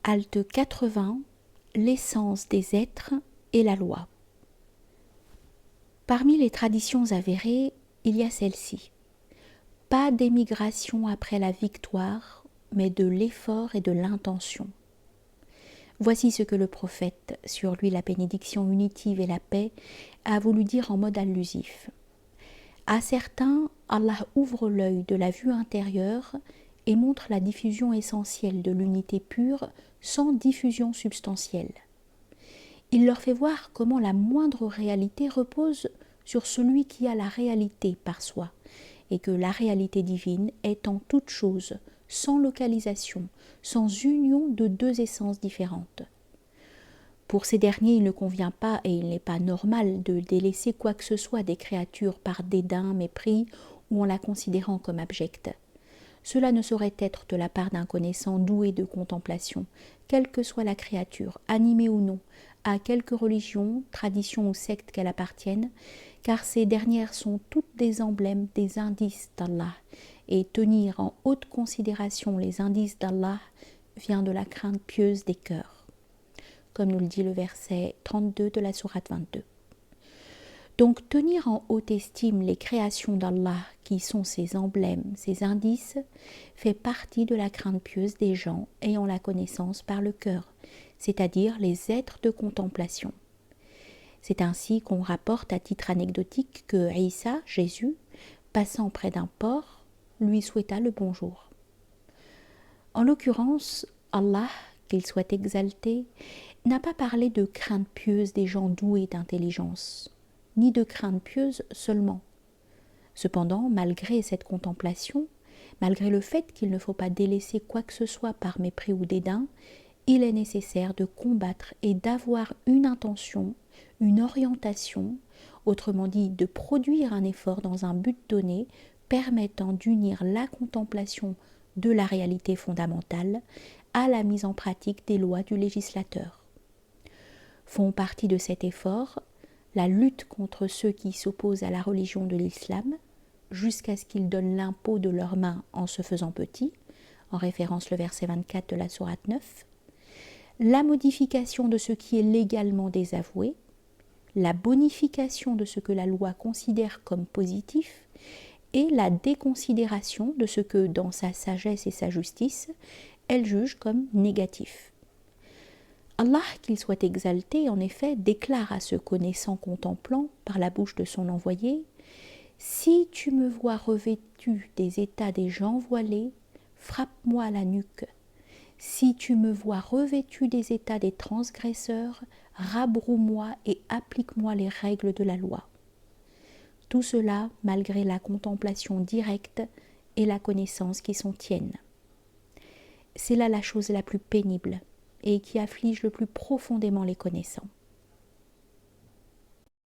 Halte 80, l'essence des êtres et la loi. Parmi les traditions avérées, il y a celle-ci. Pas d'émigration après la victoire, mais de l'effort et de l'intention. Voici ce que le prophète, sur lui la bénédiction unitive et la paix, a voulu dire en mode allusif. À certains, Allah ouvre l'œil de la vue intérieure et montre la diffusion essentielle de l'unité pure sans diffusion substantielle. Il leur fait voir comment la moindre réalité repose sur celui qui a la réalité par soi, et que la réalité divine est en toute chose, sans localisation, sans union de deux essences différentes. Pour ces derniers, il ne convient pas et il n'est pas normal de délaisser quoi que ce soit des créatures par dédain, mépris ou en la considérant comme abjecte. Cela ne saurait être de la part d'un connaissant doué de contemplation, quelle que soit la créature, animée ou non, à quelque religion, tradition ou secte qu'elle appartienne, car ces dernières sont toutes des emblèmes, des indices d'Allah, et tenir en haute considération les indices d'Allah vient de la crainte pieuse des cœurs, comme nous le dit le verset 32 de la sourate 22. Donc tenir en haute estime les créations d'Allah qui sont ses emblèmes, ses indices, fait partie de la crainte pieuse des gens ayant la connaissance par le cœur, c'est-à-dire les êtres de contemplation. C'est ainsi qu'on rapporte à titre anecdotique que Isa, Jésus, passant près d'un port, lui souhaita le bonjour. En l'occurrence, Allah, qu'il soit exalté, n'a pas parlé de crainte pieuse des gens doués d'intelligence, ni de crainte pieuse seulement. Cependant, malgré cette contemplation, malgré le fait qu'il ne faut pas délaisser quoi que ce soit par mépris ou dédain, il est nécessaire de combattre et d'avoir une intention, une orientation, autrement dit de produire un effort dans un but donné permettant d'unir la contemplation de la réalité fondamentale à la mise en pratique des lois du législateur. Font partie de cet effort la lutte contre ceux qui s'opposent à la religion de l'islam, jusqu'à ce qu'ils donnent l'impôt de leurs mains en se faisant petits, en référence le verset 24 de la sourate 9, la modification de ce qui est légalement désavoué, la bonification de ce que la loi considère comme positif, et la déconsidération de ce que, dans sa sagesse et sa justice, elle juge comme négatif. Allah, qu'il soit exalté, en effet, déclare à ce connaissant contemplant, par la bouche de son envoyé, « Si tu me vois revêtu des états des gens voilés, frappe-moi à la nuque. Si tu me vois revêtu des états des transgresseurs, rabroue-moi et applique-moi les règles de la loi. » Tout cela malgré la contemplation directe et la connaissance qui sont tiennes. C'est là la chose la plus pénible et qui afflige le plus profondément les connaissants.